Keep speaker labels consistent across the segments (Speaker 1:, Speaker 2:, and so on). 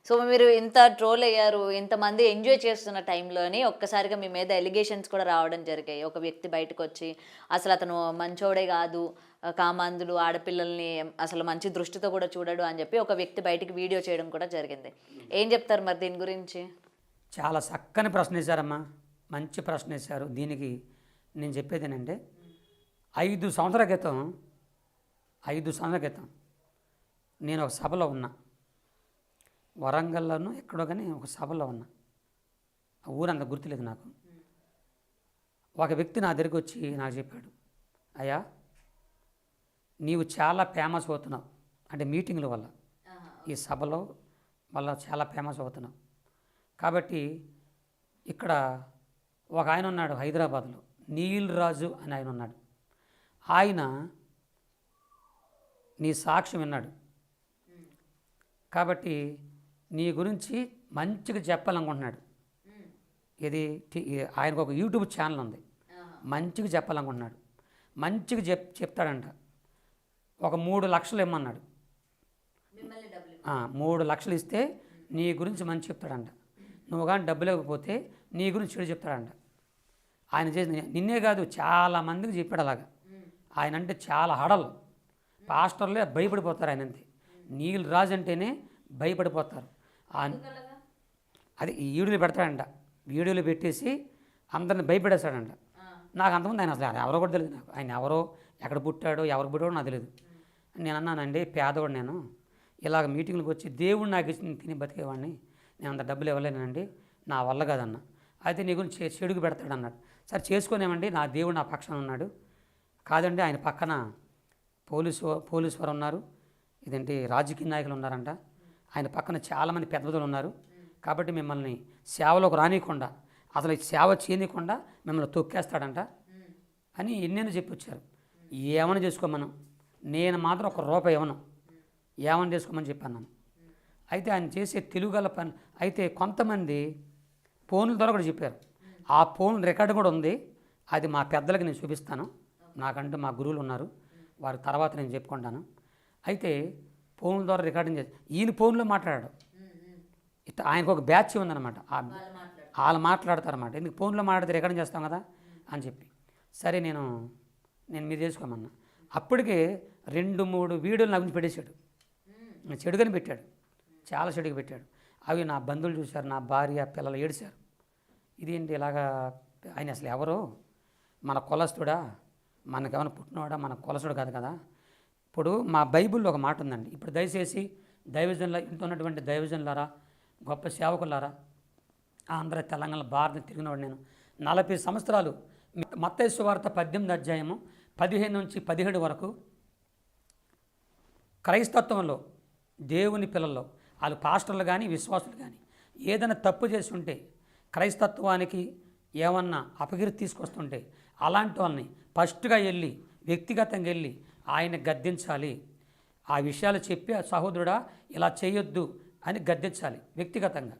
Speaker 1: So మీరు ఇంత troll అయ్యారు, ఇంతమంది ఎంజాయ్ చేస్తున్న టైంలోని ఒక్కసారిగా మీ మీద ఎలిగేషన్స్ కూడా రావడం జరిగాయి. ఒక వ్యక్తి బయటకొచ్చి అసలు అతను మంచోడే గాదు, కామాంధులు, ఆడపిల్లల్ని అసలు మంచి దృష్టితో కూడా చూడడు అని చెప్పి ఒక వ్యక్తి బయటికి వీడియో చేయడం కూడా జరిగింది. ఏం చెప్తారు మరి దీని గురించి?
Speaker 2: చాలా చక్కని ప్రశ్న వేశారమ్మా, మంచి ప్రశ్న వేశారు. దీనికి నేను చెప్పేది ఏంటంటే 5 సంవత్సరాల క్రితం 5 సంవత్సరాల క్రితం నేను ఒక సభలో ఉన్నా. వరంగల్లోనూ ఎక్కడో కానీ ఒక సభలో ఉన్నా. ఆ ఊరంత గుర్తులేదు నాకు. ఒక వ్యక్తి నా దగ్గరికి వచ్చి నాకు చెప్పాడు, అయ్యా నీవు చాలా ఫేమస్ అవుతున్నావు, అంటే మీటింగ్ల వల్ల, ఈ సభలో వల్ల చాలా ఫేమస్ అవుతున్నావు. కాబట్టి ఇక్కడ ఒక ఆయన ఉన్నాడు హైదరాబాద్లో, నీల్ రాజు అని ఆయన ఉన్నాడు. ఆయన నీ సాక్ష్యం విన్నాడు. కాబట్టి నీ గురించి మంచిగా చెప్పాలనుకుంటున్నాడు. ఇది ఆయనకు ఒక యూట్యూబ్ ఛానల్ ఉంది, మంచిగా చెప్పాలనుకుంటున్నాడు. మంచిగా చెప్తాడంట. ఒక 3 లక్షలు ఇమ్మన్నాడు. 3 లక్షలు ఇస్తే నీ గురించి మంచి చెప్తాడంట. నువ్వు కానీ డబ్బులు ఇవ్వకపోతే నీ గురించి చెడు చెప్తాడంట. ఆయన చేసి నిన్నే కాదు చాలామందికి చెప్పాడు అలాగా. ఆయన అంటే చాలా హడలు, పాస్టర్లే భయపడిపోతారు ఆయన అంతే. నీల్ రాజు అంటేనే భయపడిపోతారు. అది ఈ వీడియోలు పెడతాడంట. వీడియోలు పెట్టేసి అందరిని భయపెడేస్తాడంట. నాకు అంతమంది ఆయన అసలు ఎవరో కూడా తెలియదు. నాకు ఆయన ఎవరో, ఎక్కడ పుట్టాడో, ఎవరు పుట్టాడో నాకు తెలియదు. నేను అన్నానండి, పేదవాడు నేను, ఇలాగ మీటింగ్లకు వచ్చి దేవుడు నాకు ఇచ్చి తిని బతికేవాడిని, నేను అంత డబ్బులు ఇవ్వలేనండి, నా వల్ల కాదన్న. అయితే నీ గురించి చెడుగు పెడతాడు అన్నాడు. సరే చేసుకోనేమండి, నా దేవుడు నా పక్షాన ఉన్నాడు. కాదండి, ఆయన పక్కన పోలీసు వారు ఉన్నారు, ఇదేంటి రాజకీయ నాయకులు ఉన్నారంట, ఆయన పక్కన చాలామంది పెద్దలు ఉన్నారు. కాబట్టి మిమ్మల్ని సేవలోకి రానియకుండా, అసలు సేవ చేయనీయకుండా మిమ్మల్ని తొక్కేస్తాడంట అని ఎన్నెన్నో చెప్పొచ్చారు. ఏమని చేసుకోమను, నేను మాత్రం ₹1 ఇవ్వను, ఏమని చేసుకోమని చెప్పాను. అయితే ఆయన చేసే తెలుగుగల పని. అయితే కొంతమంది ఫోన్ల ద్వారా కూడా చెప్పారు. ఆ ఫోన్ రికార్డు కూడా ఉంది, అది మా పెద్దలకి నేను చూపిస్తాను. నాకంటూ మా గురువులు ఉన్నారు, వారి తర్వాత నేను చెప్పుకుంటాను. అయితే ఫోన్ల ద్వారా రికార్డింగ్ చేసి ఈయన ఫోన్లో మాట్లాడాడు. ఇట్లా ఆయనకు ఒక బ్యాచ్ ఉందన్నమాట, వాళ్ళు మాట్లాడతారన్నమాట. ఎందుకు ఫోన్లో మాట్లాడితే రికార్డింగ్ చేస్తాం కదా అని చెప్పి, సరే నేను మీరు చేసుకోమన్నా. అప్పటికే 2-3 వీడియోలు నా గురించి పెట్టేశాడు, చెడుగాని పెట్టాడు, చాలా చెడుగా పెట్టాడు. అవి నా బంధువులు చూశారు, నా భార్య పిల్లలు ఏడిశారు. ఇదేంటి ఇలాగా, ఆయన అసలు ఎవరో, మన కులస్తుడా, మనకేమైనా పుట్టినవాడా, మన కులస్తుడు కాదు కదా. ఇప్పుడు మా బైబిల్లో ఒక మాట ఉందండి. ఇప్పుడు దయచేసి దైవజనుల ఇంట్లో ఉన్నటువంటి దైవజనులారా, గొప్ప సేవకులారా, ఆంధ్ర తెలంగాణ భారతం తిరిగినవాడు నేను. 40 సంవత్సరాలు మత్తయి సువార్త 18వ అధ్యాయము 15 నుంచి 17 వరకు క్రైస్తత్వంలో దేవుని పిల్లల్లో వాళ్ళు పాస్టర్లు కానీ విశ్వాసులు కానీ ఏదైనా తప్పు చేసి ఉంటే, క్రైస్తత్వానికి ఏమన్నా అపకీర్తి తీసుకొస్తుంటే అలాంటి వాళ్ళని ఫస్ట్గా వెళ్ళి వ్యక్తిగతంగా వెళ్ళి ఆయన గద్దించాలి. ఆ విషయాలు చెప్పి సహోదరుడా ఇలా చేయొద్దు అని గద్దించాలి వ్యక్తిగతంగా.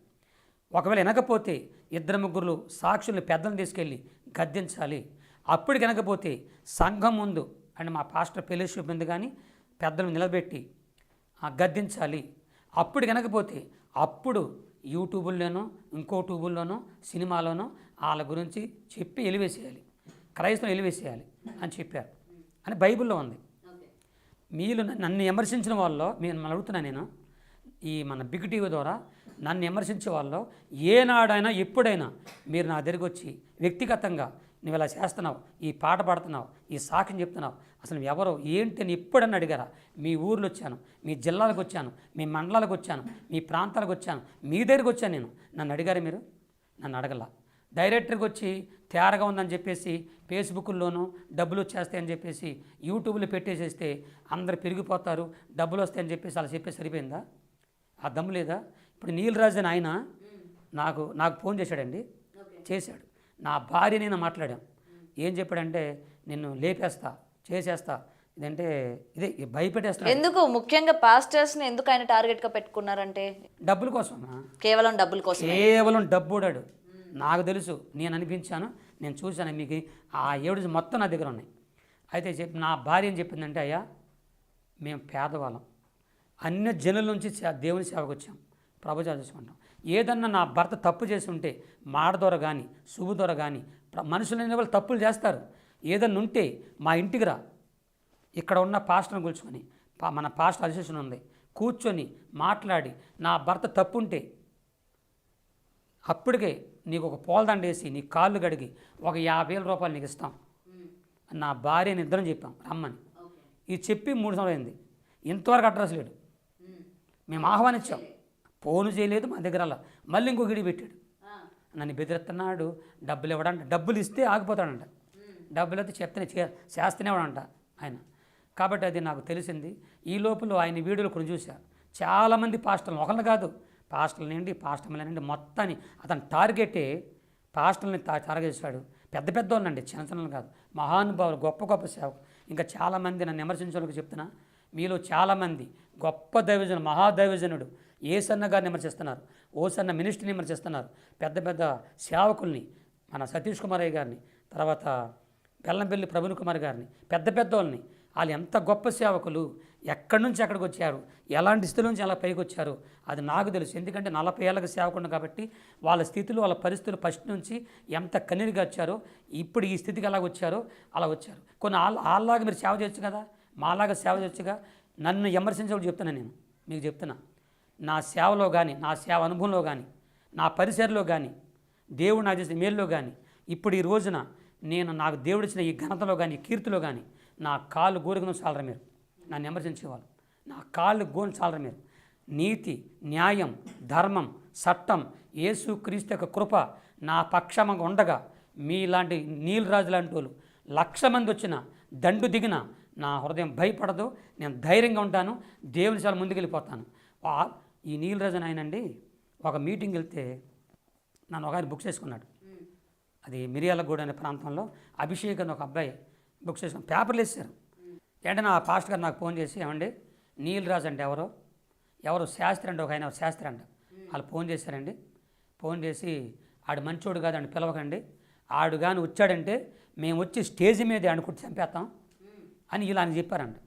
Speaker 2: ఒకవేళ వినకపోతే 2-3 సాక్షుల్ని పెద్దలను తీసుకెళ్ళి గద్దించాలి. అప్పుడు వినకపోతే సంఘం ముందు అంటే మా పాస్టర్ ఫెలోషిప్ ముందు కానీ పెద్దలు నిలబెట్టి గద్దించాలి. అప్పుడు వినకపోతే అప్పుడు యూట్యూబుల్లోనో ఇంకో ట్యూబుల్లోనో సినిమాలోనో వాళ్ళ గురించి చెప్పి ఎలివేసేయాలి, క్రైస్తవం ఎలివేసేయాలి అని చెప్పారు అని బైబిల్లో ఉంది. మీరు నన్ను విమర్శించిన వాళ్ళలో మిమ్మల్ని అడుగుతున్నా నేను, ఈ మన బిగ్ టీవీ ద్వారా నన్ను విమర్శించే వాళ్ళలో ఏనాడైనా ఎప్పుడైనా మీరు నా దగ్గరికి వచ్చి వ్యక్తిగతంగా నువ్వు ఇలా చేస్తున్నావు, ఈ పాట పాడుతున్నావు, ఈ సాక్ష్యం చెప్తున్నావు, అసలు నువ్వు ఎవరో ఏంటి అని ఎప్పుడన్నా అడిగారా? మీ ఊర్లో వచ్చాను, మీ జిల్లాలకు వచ్చాను, మీ మండలాలకు వచ్చాను, మీ ప్రాంతాలకు వచ్చాను, మీ దగ్గరికి వచ్చాను నేను. నన్ను అడిగారు మీరు? నన్ను అడగల. డైరెక్టర్కి వచ్చి తేరగా ఉందని చెప్పేసి ఫేస్బుక్లోనూ డబ్బులు వచ్చేస్తాయని చెప్పేసి యూట్యూబ్లో పెట్టేసేస్తే అందరు పెరిగిపోతారు, డబ్బులు వస్తాయని చెప్పేసి అలా చెప్పేసి సరిపోయిందా? ఆ దమ్ము లేదా? ఇప్పుడు నీల్ రాజు అని ఆయన నాకు ఫోన్ చేశాడండి, చేశాడు. నా భార్య నేను మాట్లాడాం. ఏం చెప్పాడంటే, నిన్ను లేపేస్తా, చేసేస్తా, ఇదంటే ఇదే భయపెట్టేస్తా.
Speaker 1: ఎందుకు ముఖ్యంగా పాస్టర్స్ని ఎందుకు ఆయన టార్గెట్గా పెట్టుకున్నారంటే?
Speaker 2: డబ్బుల కోసం,
Speaker 1: కేవలం డబ్బుల కోసం,
Speaker 2: కేవలం డబ్బుడాడు. నాకు తెలుసు, నేను అనిపించాను, నేను చూశాను. మీకు ఆ 7 మొత్తం నా దగ్గర ఉన్నాయి. అయితే నా భార్య ఏం చెప్పిందంటే, అయ్యా మేము పేదవాళ్ళం, అన్య జనుల నుంచి దేవుని సేవకు వచ్చాం, ప్రభు చేసుకుంటాం. ఏదన్నా నా భర్త తప్పు చేసి ఉంటే మాట ద్వారా కానీ శుభ ద్వారా కానీ మనుషులు అనే వాళ్ళు తప్పులు చేస్తారు. ఏదన్నా ఉంటే మా ఇంటికి రా, ఇక్కడ ఉన్న పాస్టర్ని కూర్చొని మన పాస్టర్ అసోసియేషన్ ఉంది, కూర్చొని మాట్లాడి నా భర్త తప్పు ఉంటే అప్పటికే నీకు ఒక పూలదండ వేసి నీ కాళ్ళు కడిగి ఒక 50,000 రూపాయలు నీకు ఇస్తాం. నా భార్యని ఇద్దరం చెప్పాం రమ్మని. ఇది చెప్పి 3 సంవత్సరాలు అయింది, ఇంతవరకు అడ్రస్ లేడు. మేము ఆహ్వానించాం, ఫోను చేయలేదు, మా దగ్గర అలా మళ్ళీ ఇంకో గిడి పెట్టాడు. నన్ను బెదిరిస్తున్నాడు, డబ్బులు ఇవ్వడంట. డబ్బులు ఇస్తే ఆగిపోతాడంట, డబ్బులు అయితే చెప్తేనే చేస్తేనేవాడంట ఆయన. కాబట్టి అది నాకు తెలిసింది. ఈ లోపల ఆయన వీడియోలు కొన్ని చూశారు. చాలామంది పాస్టర్లు, ఒకరిని కాదు, పాస్టర్ల నుండి పాస్టర్ల నుండి మొత్తాన్ని అతను టార్గెటే పాస్టర్ని టార్గెట్ చేశాడు. పెద్ద పెద్ద వాళ్ళండి, చిన్న చిన్నలు కాదు, మహానుభావులు, గొప్ప గొప్ప సేవకు. ఇంకా చాలామంది నన్ను విమర్శించడానికి చెప్తున్నా, మీలో చాలామంది గొప్ప దైవజనుడు, మహాదైవజనుడు ఏసన్న గారిని విమర్శిస్తున్నారు, ఓసన్న మినిస్ట్రీని విమర్శిస్తున్నారు, పెద్ద పెద్ద సేవకుల్ని, మన సతీష్ కుమార్ అయ్య గారిని, తర్వాత బెల్లంపల్లి ప్రవీణ్ కుమార్ గారిని, పెద్ద పెద్ద వాళ్ళని. వాళ్ళు ఎంత గొప్ప సేవకులు, ఎక్కడి నుంచి ఎక్కడికి వచ్చారు, ఎలాంటి స్థితి నుంచి ఎలా పైకి వచ్చారు అది నాకు తెలుసు. ఎందుకంటే 40 ఏళ్ళకి సేవకుడు కాబట్టి వాళ్ళ స్థితులు, వాళ్ళ పరిస్థితులు ఫస్ట్ నుంచి ఎంత కన్నీరుగా వచ్చారో, ఇప్పుడు ఈ స్థితికి ఎలా వచ్చారో అలా వచ్చారు. కొన్ని వాళ్ళలాగా మీరు సేవ చేయొచ్చు కదా, మాలాగా సేవ చేయొచ్చుగా. నన్ను విమర్శించడం చెప్తున్నా, నేను మీకు చెప్తున్నా, నా సేవలో కానీ, నా సేవ అనుభవంలో కానీ, నా పరిసరలో కానీ, దేవుడు నాకు చేసిన మేలులో కానీ, ఇప్పుడు ఈ రోజున నేను నాకు దేవుడిచ్చిన ఈ ఘనతలో కానీ, కీర్తిలో కానీ నా కాళ్ళు గోరుకుని చాలరా మీరు నన్ను విమర్శించేవాళ్ళు. నా కాళ్ళు గోను చాలరా మీరు. నీతి, న్యాయం, ధర్మం, చట్టం, యేసు క్రీస్తు యొక్క కృప నా పక్షంగా ఉండగా మీలాంటి నీలరాజు లాంటి వాళ్ళు 1,00,000 మంది వచ్చిన దండు దిగిన నా హృదయం భయపడదు. నేను ధైర్యంగా ఉంటాను, దేవుని చాలా ముందుకెళ్ళిపోతాను. ఈ నీలరాజు ఆయనండి ఒక మీటింగ్ వెళ్తే నన్ను ఒక ఆయన బుక్ చేసుకున్నాడు. అది మిర్యాలగూడ అనే ప్రాంతంలో అభిషేక్ అని ఒక అబ్బాయి బుక్ చేసుకుని పేపర్లు వేసారు. వెంటనే ఆ పాస్టర్ గారు నాకు ఫోన్ చేసి, ఏమండి నీలరాజు అంటే ఎవరు శాస్త్రి అండి, ఒక ఆయన శాస్త్రి అంట, వాళ్ళు ఫోన్ చేశారండి. ఫోన్ చేసి ఆడు మంచోడు కాదు అని పిలవకండి, ఆడు కానీ వచ్చాడంటే మేము వచ్చి స్టేజ్ మీద అనుకుంటే చంపేస్తాం అని ఇలా అని చెప్పారంట.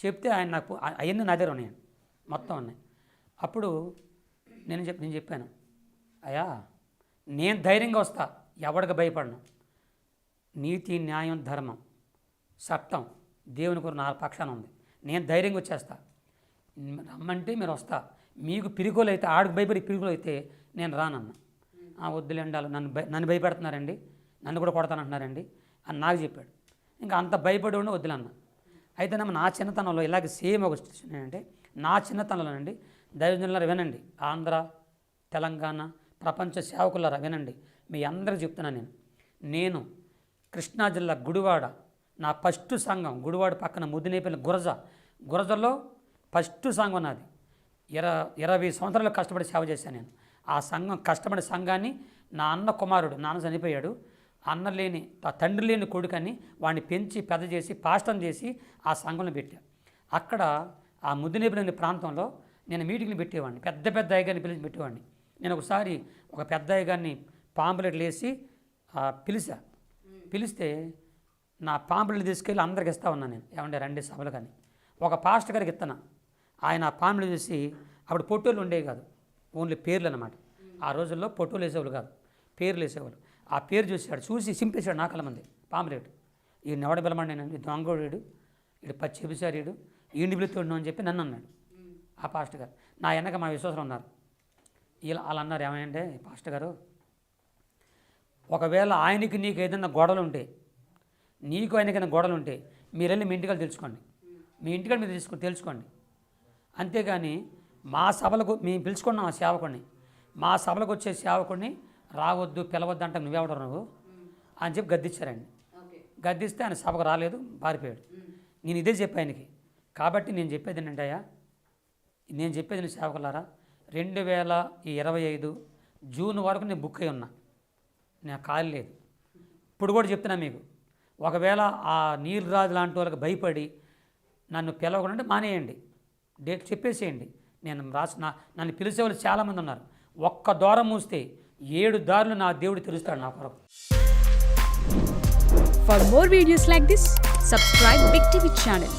Speaker 2: చెప్తే ఆయన నాకు అవన్నీ నా దగ్గర ఉన్నాయండి, మొత్తం ఉన్నాయి. అప్పుడు నేను చెప్పాను, అయ్యా నేను ధైర్యంగా వస్తా, ఎవడికి భయపడను. నీతి, న్యాయం, ధర్మం, చట్టం దేవుని కొరకు నా పక్షాన ఉంది, నేను ధైర్యంగా వచ్చేస్తా. రమ్మంటే మీరు వస్తా, మీకు పిరికోలు అయితే, ఆడికి భయపడి పిరికోలు అయితే నేను రానన్నా. వద్దులేండి, వాళ్ళు నన్ను భయపెడుతున్నారండి, నన్ను కూడా కొడతానంటున్నారండి అని నాకు చెప్పాడు. ఇంకా అంత భయపడి ఉండి వద్దులన్నా. అయితే నా చిన్నతనంలో ఇలాగే సేమ్ ఒక సిచ్యువేషన్ ఏంటంటే, నా చిన్నతనంలోనండి దైవజనులారా వినండి, ఆంధ్ర, తెలంగాణ, ప్రపంచ సేవకులారా వినండి, మీ అందరికీ చెప్తున్నాను. నేను కృష్ణా జిల్లా గుడివాడ, నా ఫస్ట్ సంఘం గుడివాడ పక్కన ముద్దినేపల్లి గురజలో ఫస్ట్ సంఘం నాది. 20 సంవత్సరాలు కష్టపడి సేవ చేశాను నేను. ఆ సంఘం కష్టపడే సంఘాన్ని నా అన్న కుమారుడు, నాన్న చనిపోయాడు, అన్న లేని తండ్రి లేని కొడుకని వాడిని పెంచి పెద్ద చేసి పాస్టర్ని చేసి ఆ సంఘంలో పెట్టా. అక్కడ ఆ ముద్దినేపల్లి ప్రాంతంలో నేను మీటింగ్లు పెట్టేవాడిని, పెద్ద పెద్ద అయ్యగారిని పిలిచి పెట్టేవాడిని. నేను ఒకసారి ఒక పెద్ద అయ్యగారిని పాంపులెట్లు వేసి పిలిస్తే నా పాంపులెట్లు తీసుకెళ్ళి అందరికి ఇస్తా ఉన్నాను నేను. ఏమంటే రండి సభలు కానీ, ఒక పాస్టర్ గారికి ఇస్తాను. ఆయన ఆ పాంపులెట్లు చూసి, అప్పుడు పొట్టోళ్ళు ఉండేవి కాదు, ఓన్లీ పేర్లు అన్నమాట. ఆ రోజుల్లో పొట్టోలు వేసేవాళ్ళు కాదు, పేర్లు వేసేవాళ్ళు. ఆ పేరు చూసాడు, చూసి సింపేశాడు నాకల మంది పాంపులెట్. ఈ నెవడ బెలమండి, నేను దొంగోడు, ఇటు పచ్చి ఎబిసారీడు, ఈండి పిలుతుండు అని చెప్పి నన్ను అన్నాడు ఆ పాస్టర్ గారు. నా వెనక మా విశ్వాసం ఉన్నారు. ఇలా అలా అన్నారు, ఏమంటే పాస్టర్ గారు, ఒకవేళ ఆయనకి నీకు ఏదైనా గొడవలు ఉంటే, నీకు ఆయనకైనా గొడవలు ఉంటే మీరు వెళ్ళి మీ ఇంటికి తెలుసుకోండి, మీ ఇంటికి మీరు తెలుసుకోండి. అంతేగాని మా సభలకు మేము పిలుచుకున్నాం ఆ సేవకుడిని, మా సభలకు వచ్చే సేవకుడిని రావద్దు, పిలవద్దు అంటే నువ్వెవడరు నువ్వు అని చెప్పి గద్దించారండి. గద్దిస్తే ఆయన సభకు రాలేదు, పారిపోయాడు. నేను ఇదే చెప్పా ఆయనకి. కాబట్టి నేను చెప్పేది ఏంటంటే, అయ్యా నేను చెప్పేది నీ సేవకులారా, 2025 జూన్ వరకు నేను బుక్ అయి ఉన్నా, నేను ఖాళీ లేదు. ఇప్పుడు కూడా చెప్తున్నా మీకు, ఒకవేళ ఆ నీలరాజు లాంటి వాళ్ళకి భయపడి నన్ను పిలవకుండా మానేయండి, డేట్ చెప్పేసేయండి. నేను నన్ను పిలిచే వాళ్ళు చాలామంది ఉన్నారు. ఒక్క ద్వారం మూస్తే 7 దారులు నా దేవుడు తెరుస్తాడు నా కొరకు.
Speaker 3: For more videos like this, subscribe Big TV channel.